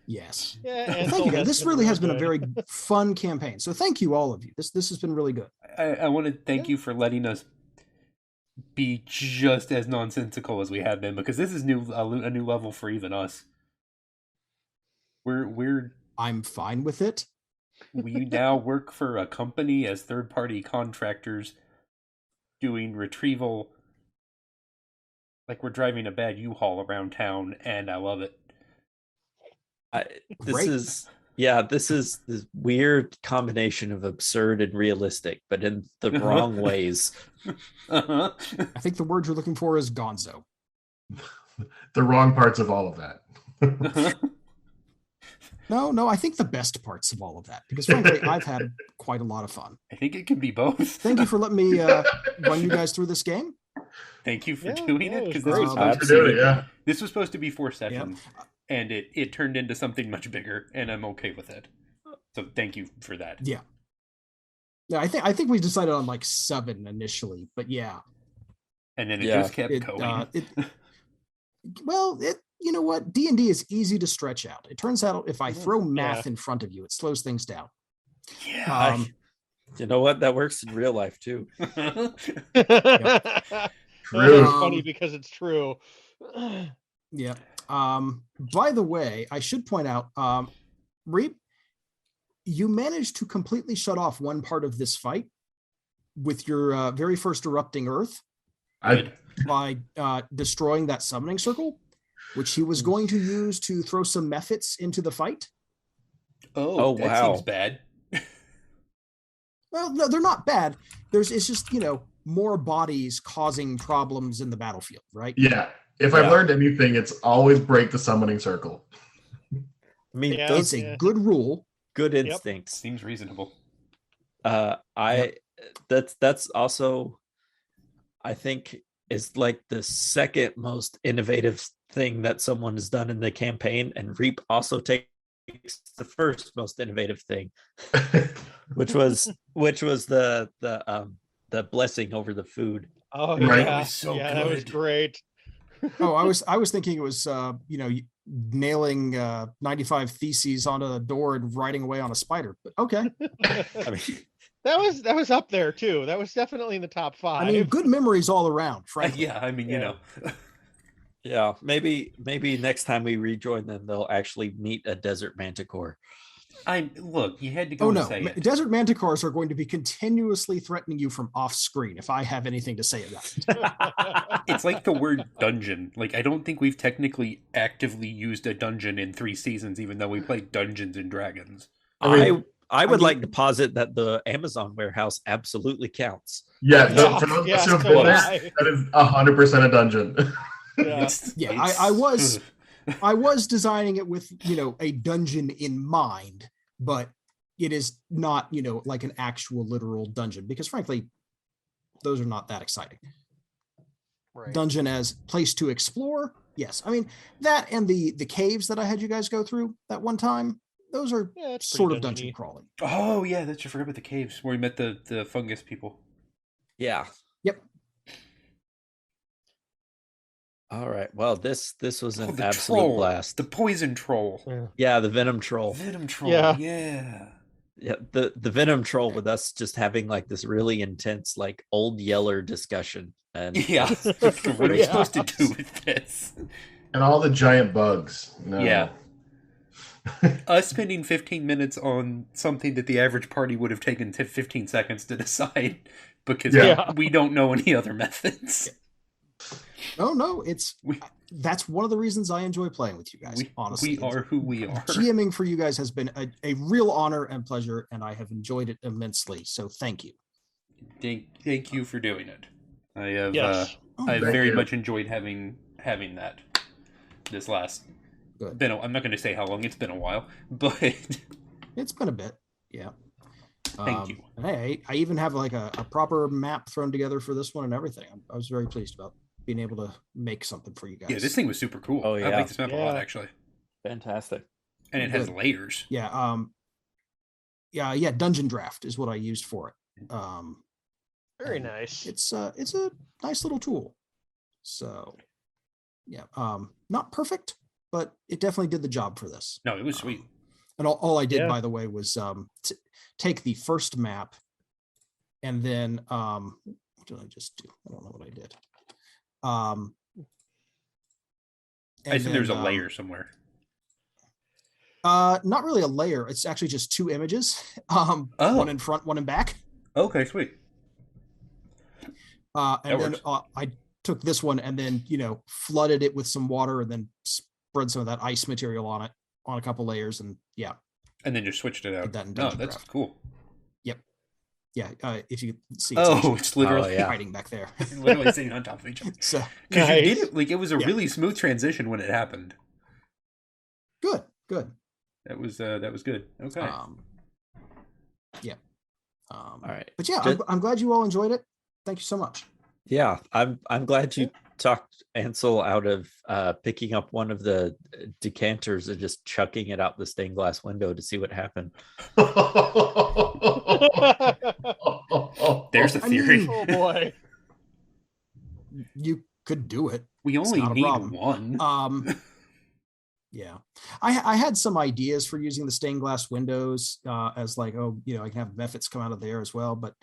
Yes. Yeah, Thank you, guys. has This been really has been a good. very fun campaign. So thank you, all of you. This has been really good. I want to thank you for letting us be just as nonsensical as we have been, because this is a new level for even us. We I'm fine with it. now work for a company as third-party contractors doing retrieval. Like, we're driving a bad U-Haul around town, and I love it. Great. This is this weird combination of absurd and realistic, but in the wrong ways. Uh-huh. I think the word you're looking for is gonzo. The wrong parts of all of that. Uh-huh. No, I think the best parts of all of that, because frankly, I've had quite a lot of fun. I think it can be both. Thank you for letting me run you guys through this game. Thank you for Yeah, doing yeah, it, it because was this was great. supposed For to doing be, it, yeah. this was supposed to be 4 sessions, and it turned into something much bigger, and I'm okay with it. So thank you for that. Yeah. Yeah, I think we decided on like 7 initially, but yeah. And then it Yeah. just kept going. Well, you know what? D&D is easy to stretch out. It turns out if I throw math in front of you, it slows things down. Yeah. You know what? That works in real life too. It's funny because it's true. Yeah. By the way, I should point out, Reap, you managed to completely shut off one part of this fight with your very first erupting earth by destroying that summoning circle, which he was going to use to throw some mephits into the fight. Oh, that wow. seems bad. Well, no, they're not bad. It's just, more bodies causing problems in the battlefield, right? Yeah. If I've learned anything, it's always break the summoning circle. I mean, It's a good rule. Good instincts. Seems reasonable. That's also, I think, is like the second most innovative thing that someone has done in the campaign, and Reap also takes the first most innovative thing, which was the blessing over the food. Oh Right. yeah, That was so good. That was great. Oh, I was thinking it was nailing 95 theses onto the door and riding away on a spider. But okay. I mean, that was up there too. That was definitely in the top 5. I mean, good memories all around, frankly. Yeah, I mean, you know. Yeah, maybe next time we rejoin them, they'll actually meet a desert manticore. Look, you had to go. Oh no, say it. desert manticores are going to be continuously threatening you from off screen if I have anything to say about it. It's like the word dungeon. Like, I don't think we've technically actively used a dungeon in 3 seasons, even though we played Dungeons and Dragons. I would like to posit that the Amazon warehouse absolutely counts. Yeah, for those of us who've been there, that is 100% a dungeon. I was designing it with a dungeon in mind, but it is not like an actual literal dungeon, because frankly those are not that exciting. Right. Dungeon as place to explore, yes. I mean, that and the caves that I had you guys go through that one time, those are sort of dungeon crawling. Oh yeah, that's, I forgot about the caves where we met the fungus people. Yeah. Yep. All right. Well, this was an absolute blast. The poison troll. Yeah, the venom troll. Venom troll. Yeah. Yeah, the venom troll with us just having like this really intense, like Old Yeller discussion. And what are we supposed to do with this? And all the giant bugs. No. Yeah. Us spending 15 minutes on something that the average party would have taken 15 seconds to decide because we don't know any other methods. No, that's one of the reasons I enjoy playing with you guys. Honestly, we are who we are. GMing for you guys has been a real honor and pleasure, and I have enjoyed it immensely. So thank you. Thank you for doing it. I have I very much enjoyed having that this last. Good. I'm not going to say how long. It's been a while, but it's been a bit. Yeah. Thank you. Hey, I even have like a proper map thrown together for this one and everything. I was very pleased about being able to make something for you guys. Yeah, this thing was super cool. Oh yeah, I like this map a lot actually. Fantastic. And it has layers. Yeah. Yeah. Dungeon Draft is what I used for it. Very nice. It's a nice little tool. So, yeah. Not perfect, but it definitely did the job for this. No, it was sweet. And all I did, by the way, was take the first map, and then what did I just do? I don't know what I did. I think there's a layer somewhere. Not really a layer. It's actually just 2 images. One in front, one in back. Okay, sweet. And then I took this one and then flooded it with some water and then spread some of that ice material on it on a couple layers, and and then just switched it out. That's cool. Yep. Yeah. If you see, it's literally hiding back there. Literally sitting on top of each other. So because you did it, like it was a really smooth transition when it happened. Good. That was good. Okay. All right. But yeah, I'm glad you all enjoyed it. Thank you so much. Yeah, I'm glad you talked Ansel out of picking up one of the decanters and just chucking it out the stained glass window to see what happened. There's a I theory. mean- Oh boy. You could do it. We It's only not a need problem. one. Yeah, I had some ideas for using the stained glass windows as like, oh, I can have methods come out of there as well, but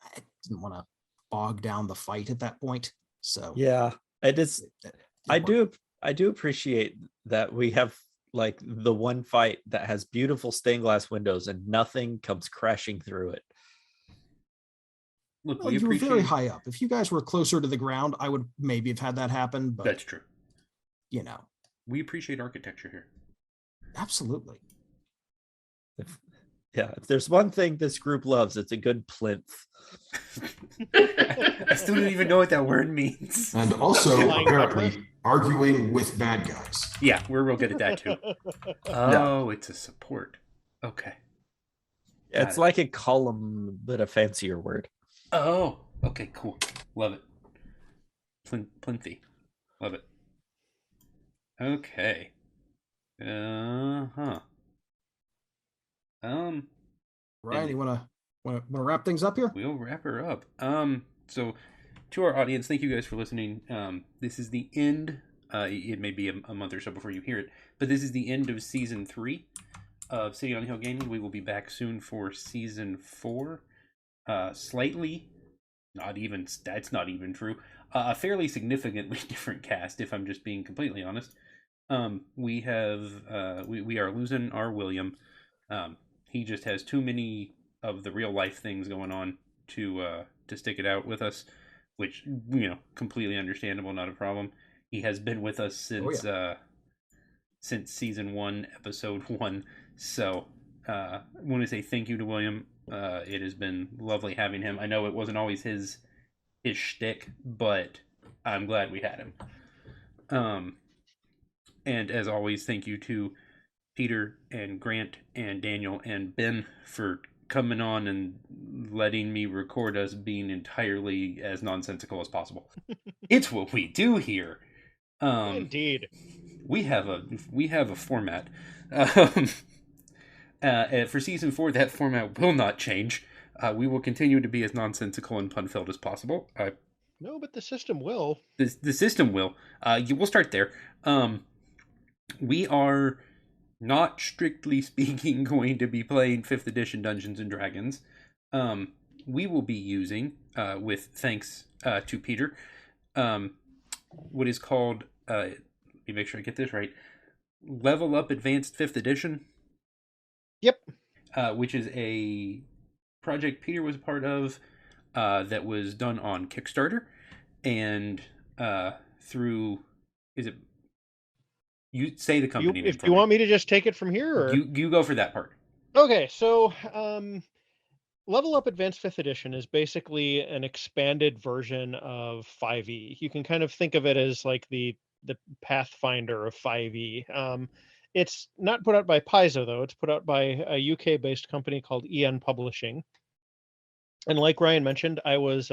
I didn't want to bog down the fight at that point. So Yeah, it is. that I didn't work. I do appreciate that we have like the one fight that has beautiful stained glass windows and nothing comes crashing through it. Look, Well, we you were appreciate very high up. If you guys were closer to the ground, I would maybe have had that happen. But That's true. we appreciate architecture here. absolutely. If there's one thing this group loves, it's a good plinth. I still don't even know what that word means. And also, Flying apparently, arguing with bad guys. Yeah, we're real good at that too. Oh, it's a support. Okay. Got It's it. like a column, but a fancier word. Oh, okay, cool. Love it. Plinthy. Love it. Okay. Ryan, you want to wrap things up here? We'll wrap her up. So to our audience, thank you guys for listening. This is the end. It may be a month or so before you hear it, but this is the end of season 3 of City on the Hill Gaming. We will be back soon for season 4. Slightly, that's not even true. A fairly significantly different cast, if I'm just being completely honest. We are losing our William. He just has too many of the real life things going on to stick it out with us, which completely understandable, not a problem. He has been with us since season 1, episode 1. So I want to say thank you to William. It has been lovely having him. I know it wasn't always his shtick, but I'm glad we had him. And as always, thank you to Peter and Grant and Daniel and Ben for coming on and letting me record us being entirely as nonsensical as possible. It's what we do here. Indeed. We have a format. For season 4, that format will not change. We will continue to be as nonsensical and pun-filled as possible. No, but the system will. The system will. We'll start there. We are not strictly speaking going to be playing 5th edition Dungeons and Dragons. We will be using, with thanks to Peter, what is called, let me make sure I get this right, Level Up Advanced 5th edition. Yep. Which is a project Peter was a part of that was done on Kickstarter and through, is it, you say the company name If for you me. want me to just take it from here, or? You go for that part. Okay, so Level Up Advanced 5th Edition is basically an expanded version of 5e. You can kind of think of it as like the Pathfinder of 5e. It's not put out by Paizo, though. It's put out by a UK-based company called EN Publishing. And like Ryan mentioned, I was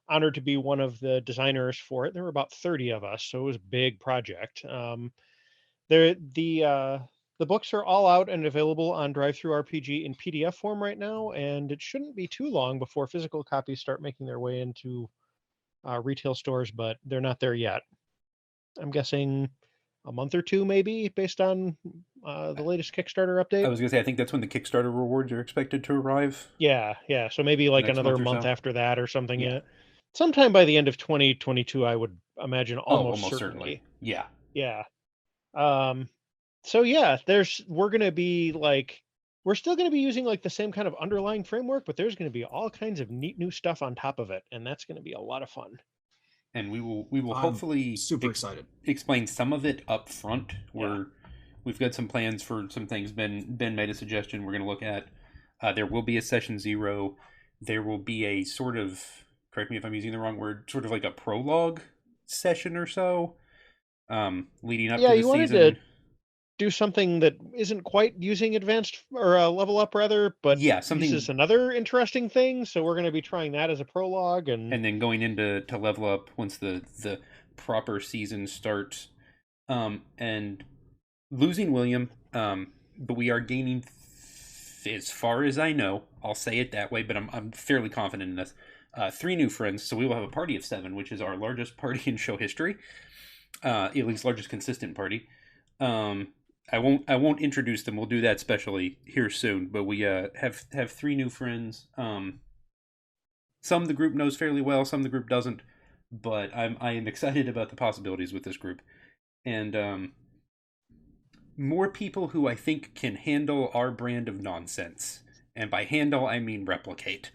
honored to be one of the designers for it. There were about 30 of us, so it was a big project. The books are all out and available on DriveThruRPG in PDF form right now, and it shouldn't be too long before physical copies start making their way into retail stores, but they're not there yet. I'm guessing a month or two, maybe, based on the latest Kickstarter update. I was going to say, I think that's when the Kickstarter rewards are expected to arrive. Yeah. So maybe like Next another month or month so? after that or something. Yeah. Yeah. Sometime by the end of 2022, I would imagine, almost certainly. Yeah. Yeah. So yeah, we're still going to be using like the same kind of underlying framework, but there's going to be all kinds of neat new stuff on top of it, and that's going to be a lot of fun. And we will I'm hopefully super excited. explain some of it up front. We've got some plans for some things. Ben made a suggestion we're going to look at. There will be a session 0. There will be a sort of, correct me if I'm using the wrong word, sort of like a prologue session or so, leading up to the season. do something that isn't quite using advanced or level up rather, but Yeah, something, uses another interesting thing. So we're going to be trying that as a prologue, and then going into level up once the proper season starts, and losing William, but we are gaining, as far as I know, I'll say it that way, but I'm fairly confident in this. 3 new friends, so we will have a party of 7, which is our largest party in show history, at least largest consistent party. I won't introduce them. We'll do that specially here soon. But we have 3 new friends. Some the group knows fairly well, some the group doesn't. But I am excited about the possibilities with this group, and more people who I think can handle our brand of nonsense. And by handle, I mean replicate.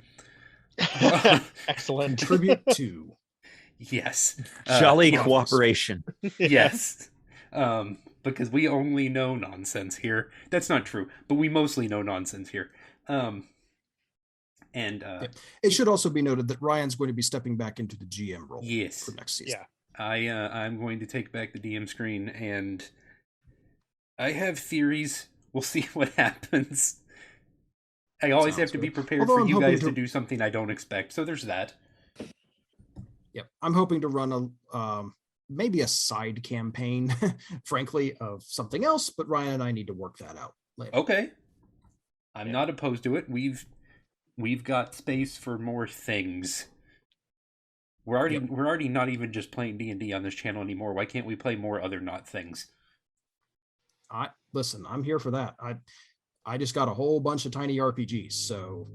excellent. Contribute to. Yes. Jolly Marvelous. cooperation. Yes. Because we only know nonsense here. That's not true, but we mostly know nonsense here. It should also be noted that Ryan's going to be stepping back into the GM role Yes. for next season. Yeah. I'm going to take back the DM screen, and I have theories. We'll see what happens. I always have to be prepared Although for I'm you hoping guys to to- do something I don't expect. So there's that. Yep. I'm hoping to run maybe a side campaign, frankly, of something else, but Ryan and I need to work that out later. Okay. I'm not opposed to it. We've got space for more things. We're already not even just playing D&D on this channel anymore. Why can't we play more other not things? Listen, I'm here for that. I just got a whole bunch of tiny RPGs, so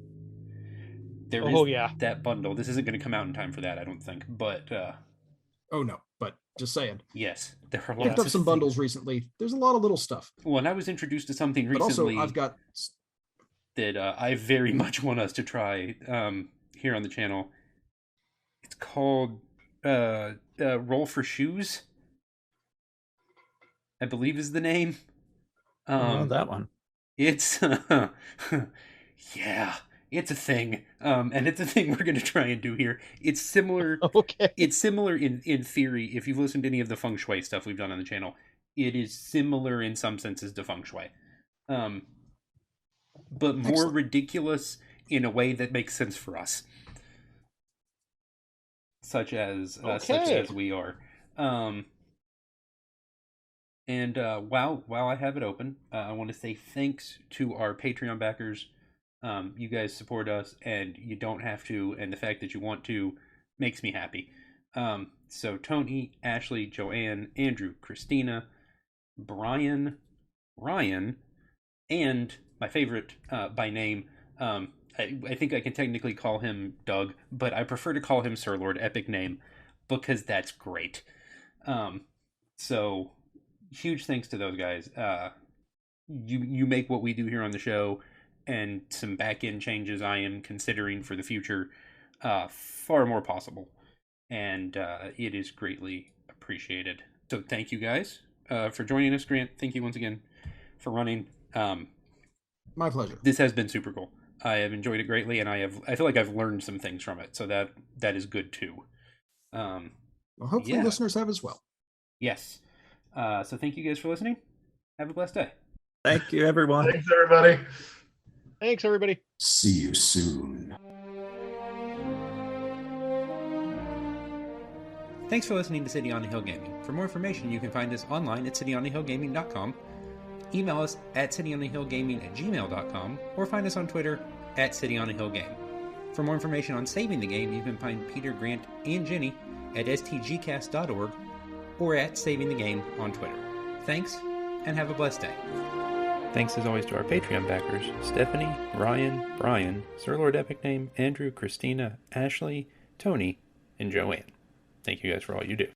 There is that bundle. This isn't going to come out in time for that, I don't think. But oh no, but just saying. yes, there are I lots picked up of some bundles recently. There's a lot of little stuff. Well, and I was introduced to something But recently also I've got that I very much want us to try here on the channel. It's called Roll for Shoes, I believe is the name. That one. It's yeah, it's a thing, and it's a thing we're going to try and do here. It's similar. Okay. It's similar in theory. If you've listened to any of the feng shui stuff we've done on the channel, it is similar in some senses to feng shui, but more Excellent. ridiculous in a way that makes sense for us, such as we are. And while I have it open, I want to say thanks to our Patreon backers. You guys support us, and you don't have to, and the fact that you want to makes me happy. So Tony, Ashley, Joanne, Andrew, Christina, Brian, Ryan, and my favorite by name, I think I can technically call him Doug, but I prefer to call him Sir Lord Epic Name, because that's great. So huge thanks to those guys. You make what we do here on the show, and some back-end changes I am considering for the future far more possible, and it is greatly appreciated. So thank you guys for joining us. Grant, thank you once again for running. my pleasure. This has been super cool. I have enjoyed it greatly, and I feel like I've learned some things from it, so that is good too. Well, hopefully listeners have as well. Yes. So thank you guys for listening. Have a blessed day. Thank you, everyone. Thanks, everybody. Thanks, everybody. See you soon. Thanks for listening to City on the Hill Gaming. For more information, you can find us online at cityonthehillgaming.com, email us at cityonthehillgaming@gmail.com, or find us on Twitter at cityonthehillgame. For more information on saving the game, you can find Peter, Grant, and Jenny at stgcast.org or at Saving the Game on Twitter. Thanks, and have a blessed day. Thanks as always to our Patreon backers, Stephanie, Ryan, Brian, Sir Lord Epic Name, Andrew, Christina, Ashley, Tony, and Joanne. Thank you guys for all you do.